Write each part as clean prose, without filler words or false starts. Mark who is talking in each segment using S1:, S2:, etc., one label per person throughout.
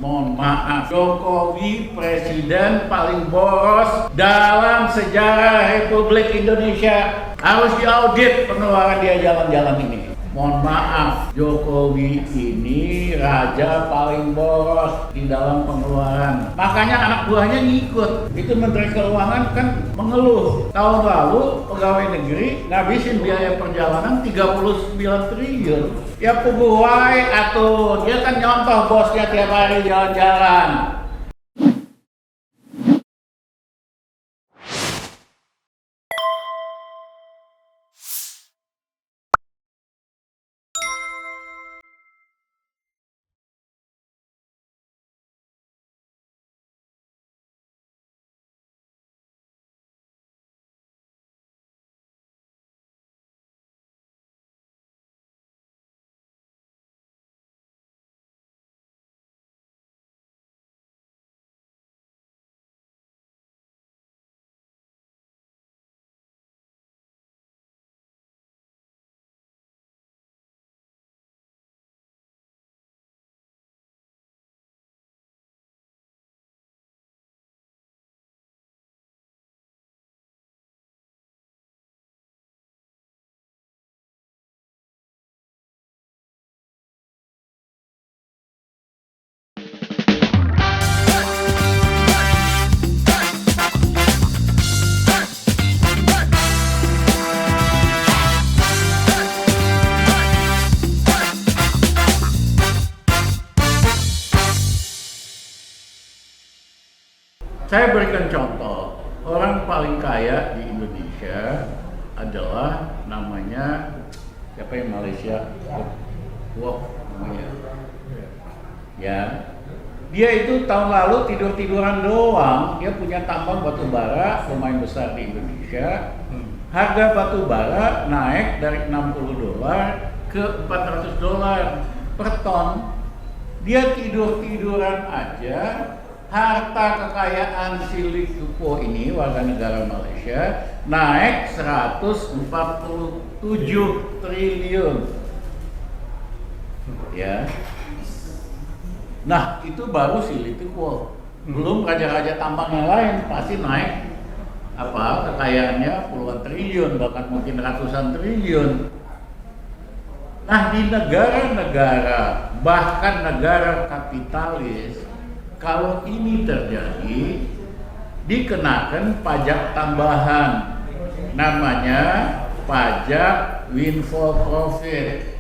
S1: Mohon maaf, Jokowi presiden paling boros dalam sejarah Republik Indonesia. Harus diaudit pengeluaran dia jalan-jalan ini. Mohon maaf, Jokowi ini raja paling boros di dalam pengeluaran. Makanya anak buahnya ngikut. Itu Menteri Keuangan kan mengeluh. Tahun lalu pegawai negeri ngabisin biaya perjalanan 39 triliun. Ya pegawai atau dia kan nyontoh bosnya tiap hari jalan-jalan. Saya berikan contoh, orang paling kaya di Indonesia adalah namanya siapa yang Malaysia? Wok namanya. Ya. Dia itu tahun lalu tidur-tiduran doang, dia punya tambang batu bara lumayan besar di Indonesia. Harga batu bara naik dari $60 ke $400 per ton. Dia tidur-tiduran aja. Harta kekayaan si Lee Kuan Yew ini, warga negara Malaysia, naik 147 triliun. Ya. Nah, itu baru si Lee Kuan Yew. Belum raja-raja tambang yang lain pasti naik kekayaannya puluhan triliun, bahkan mungkin ratusan triliun. Nah, di negara-negara, bahkan negara kapitalis, kalau ini terjadi, dikenakan pajak tambahan, namanya pajak windfall profit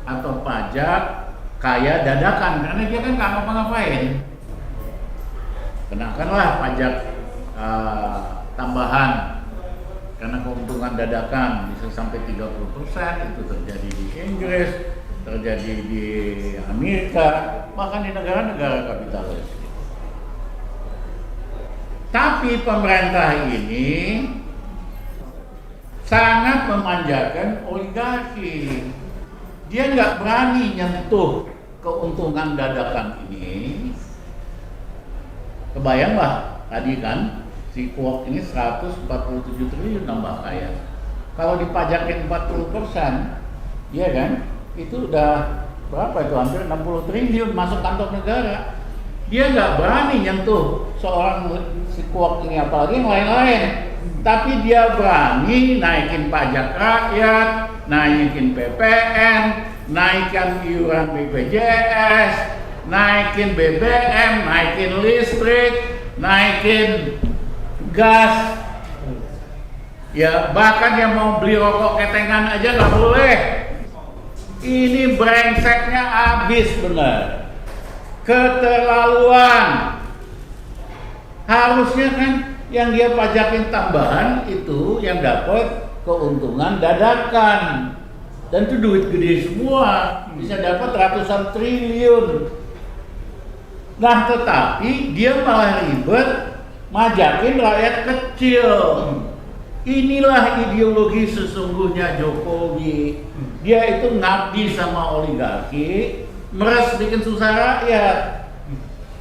S1: atau pajak kaya dadakan, karena dia kan nggak ngapa-ngapain. Kenakanlah pajak tambahan karena keuntungan dadakan bisa sampai 30%. Itu terjadi di Inggris, terjadi di Amerika, bahkan di negara-negara kapitalis. Tapi pemerintah ini sangat memanjakan oligarki. Dia nggak berani nyentuh keuntungan dadakan ini. Kebayanglah tadi kan si Kuok ini 147 triliun nambah kaya. Kalau dipajakin 40%, ya kan? Itu udah berapa itu, hampir 60 triliun masuk kantong negara. Dia nggak berani nyentuh seorang si Kuok ini, apalagi yang lain-lain. Tapi dia berani naikin pajak rakyat, naikin PPN, naikin iuran BPJS, naikin BBM, naikin listrik, naikin gas. Ya, bahkan yang mau beli rokok ketengan aja nggak boleh. Ini brengseknya habis benar. Keterlaluan. Harusnya kan yang dia pajakin tambahan itu yang dapat keuntungan dadakan. Dan itu duit gede semua, bisa dapat ratusan triliun. Nah, tetapi dia malah ribet majakin rakyat kecil. Inilah ideologi sesungguhnya Jokowi. Dia itu ngabdi sama oligarki, meres bikin susah rakyat.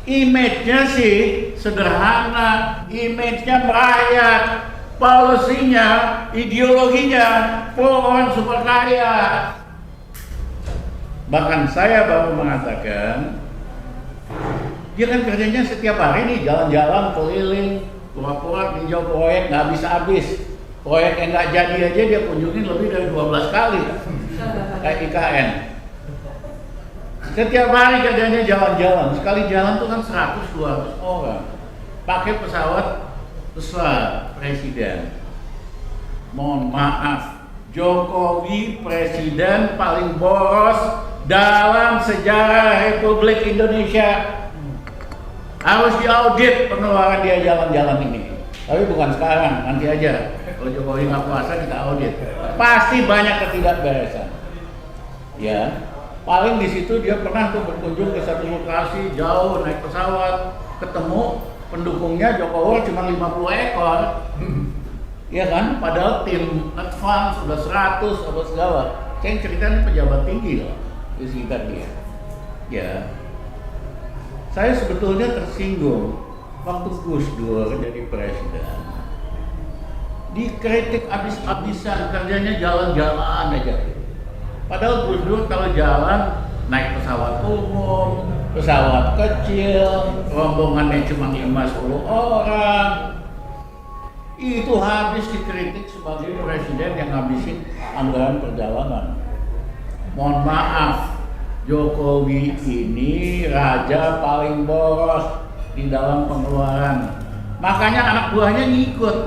S1: Image-nya sih sederhana, image-nya merayat, polisinya, ideologinya pro orang super kaya. Bahkan saya baru mengatakan Dia kan kerjanya setiap hari nih jalan-jalan keliling, pura-pura tinjau proyek nggak habis-habis. Proyek yang nggak jadi aja dia kunjungin lebih dari 12 kali kayak IKN. Setiap hari kerjanya jalan-jalan, sekali jalan tuh kan 100-200 orang. Pakai pesawat besar presiden. Mohon maaf, Jokowi presiden paling boros dalam sejarah Republik Indonesia. Harus diaudit pengeluaran dia jalan-jalan ini. Tapi bukan sekarang, nanti aja. Kalau Jokowi nggak puasa kita audit. Pasti banyak ketidakberesan. Ya, paling di situ dia pernah tuh berkunjung ke satu lokasi jauh naik pesawat, ketemu pendukungnya Jokowi cuma 50 ekor. Ya kan, padahal tim advance sudah 100 apa segala. Saya ceritanya pejabat tinggi loh di sekitar dia. Ya, saya sebetulnya tersinggung waktu Gus Dur jadi presiden. Dikritik abis-abisan, kerjanya jalan-jalan aja. Padahal Gus Dur kalau jalan naik pesawat umum, pesawat kecil, rombongannya cuma 5-10 orang. Itu habis dikritik sebagai presiden yang ngabisin anggaran perjalanan. Mohon maaf, Jokowi ini raja paling boros di dalam pengeluaran. Makanya anak buahnya ngikut.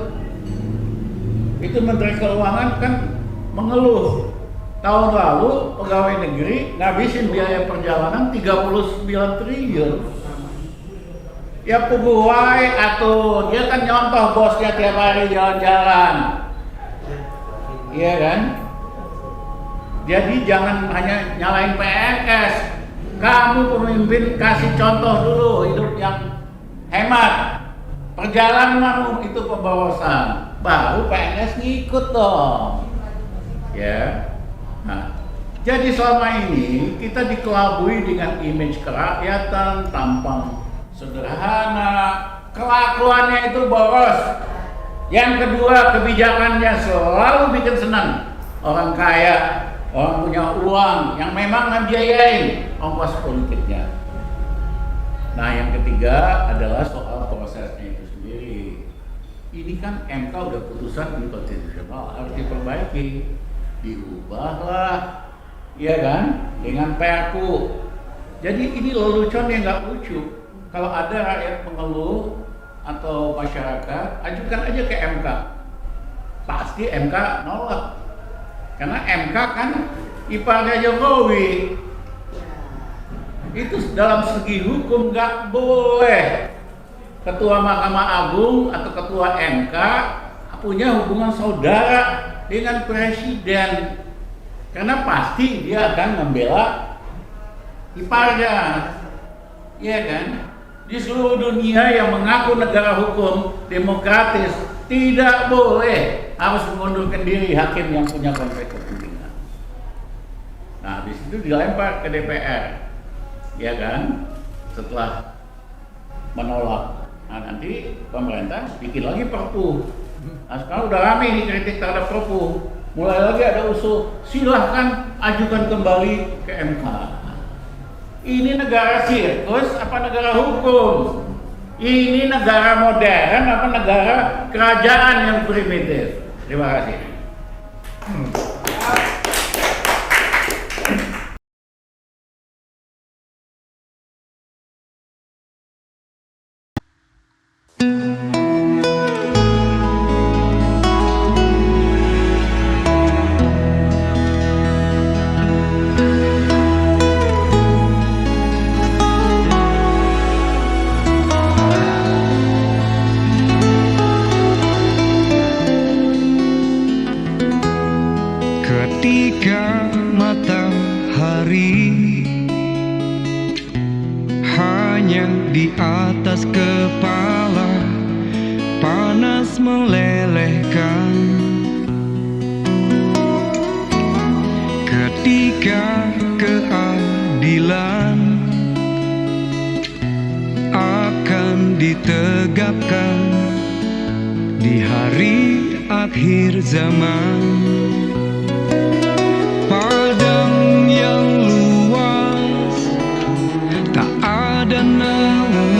S1: Itu Menteri Keuangan kan mengeluh. Tahun lalu pegawai negeri ngabisin biaya perjalanan 39 triliun. Ya pegawai atau dia kan nyontoh bosnya tiap hari jalan-jalan. Iya kan? Jadi jangan hanya nyalain PNS. Kamu pemimpin kasih contoh dulu hidup yang hemat. Perjalanan itu pemborosan. Baru PNS ngikut dong. Ya. Nah, jadi selama ini kita dikelabui dengan image kerakyatan, tampang sederhana, kelakuannya itu boros. Yang kedua, kebijakannya selalu bikin senang orang kaya. Orang punya uang yang memang membiayain ongkos politiknya. Nah, yang ketiga adalah soal prosesnya itu sendiri. Ini kan MK udah putusan inkonstitusional, harus diperbaiki, diubahlah, ya kan? Dengan Perpu. Jadi ini lelucon yang nggak lucu. Kalau ada rakyat mengeluh atau masyarakat, ajukan aja ke MK. Pasti MK nolak. Karena MK kan iparnya Jokowi. Itu dalam segi hukum nggak boleh Ketua Mahkamah Agung atau Ketua MK punya hubungan saudara dengan Presiden. Karena pasti dia akan membela iparnya. Iya kan? Di seluruh dunia yang mengaku negara hukum demokratis tidak boleh harus mengundurkan diri hakim yang punya konflik kepentingan. Nah, habis itu dilempar ke DPR, ya kan? Setelah menolak, nah nanti pemerintah bikin lagi Perpu. Nah, sekarang udah rame nih kritik terhadap Perpu. Mulai lagi ada usul, silahkan ajukan kembali ke MK. Ini negara sirkus apa negara hukum? Ini negara modern apa negara kerajaan yang primitif? Terima kasih.
S2: Ketika matahari hanya di atas kepala, panas melelehkan. Ketika keadilan akan ditegakkan di hari akhir zaman. Padang yang luas, tak ada nama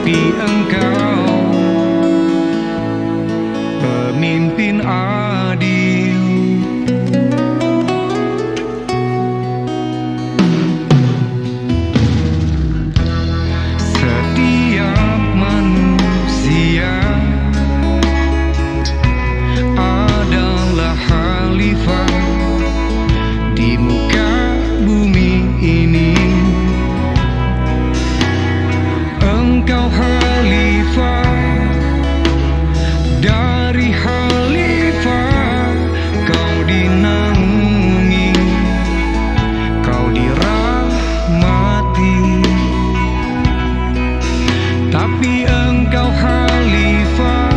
S2: tapi engkau pemimpin adil. Setiap manusia adalah khalifah di muka bumi ini. Engkau khalifah, dari khalifah kau dinaungi, kau dirahmati. Tapi engkau khalifah,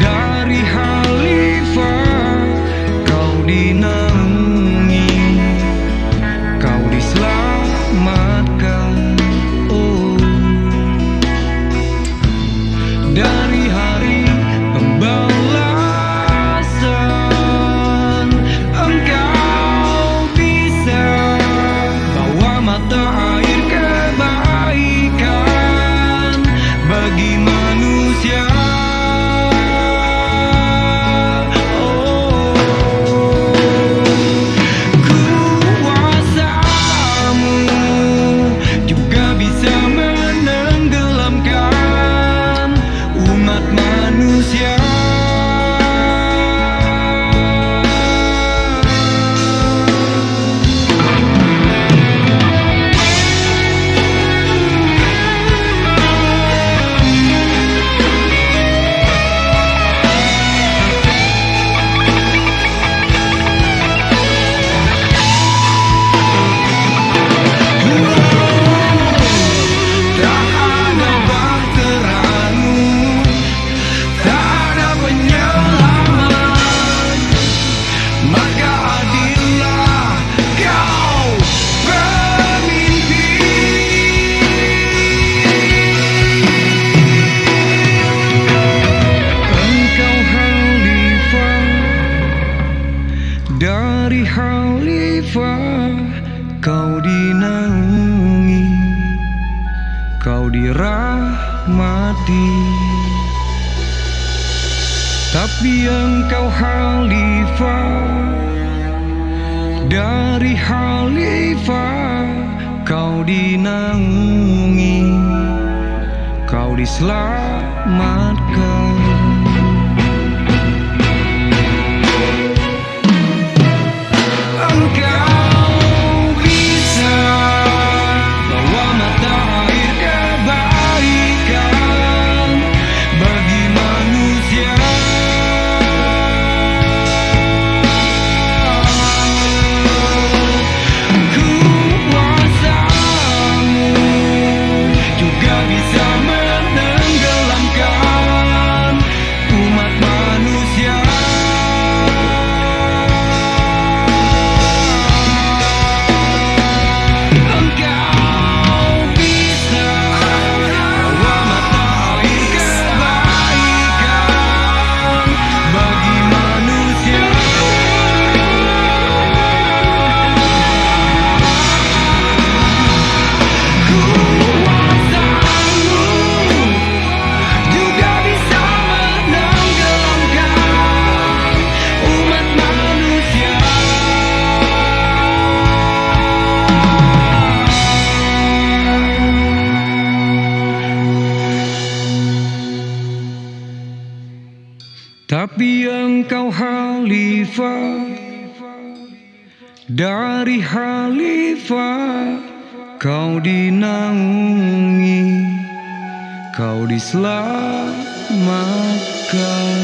S2: dari khalifah kau dinaungi, kau diselamatkan. Dari hari pembalasan engkau bisa bawa mata air kebaikan bagi manusia. Kuasamu juga bisa menenggelamkan umat manusia. Tak ada bahteramu, tak ada penyelamat, maka adillah kau pemimpin. Engkau khalifah, dari khalifah kau dinaungi, kau dirahmati. Tapi engkau khalifah, dari khalifah kau dinaungi, kau diselamatkan. Engkau bisa bawa mata air kebaikan bagi manusia. Kuasamu juga bisa menenggelamkan umat manusia. Engkau bisa bawa mata air kebaikan bagi manusia. Kuasamu juga bisa menenggelamkan umat manusia. Tapi engkau khalifah, dari khalifah kau dinaungi, kau diselamatkan.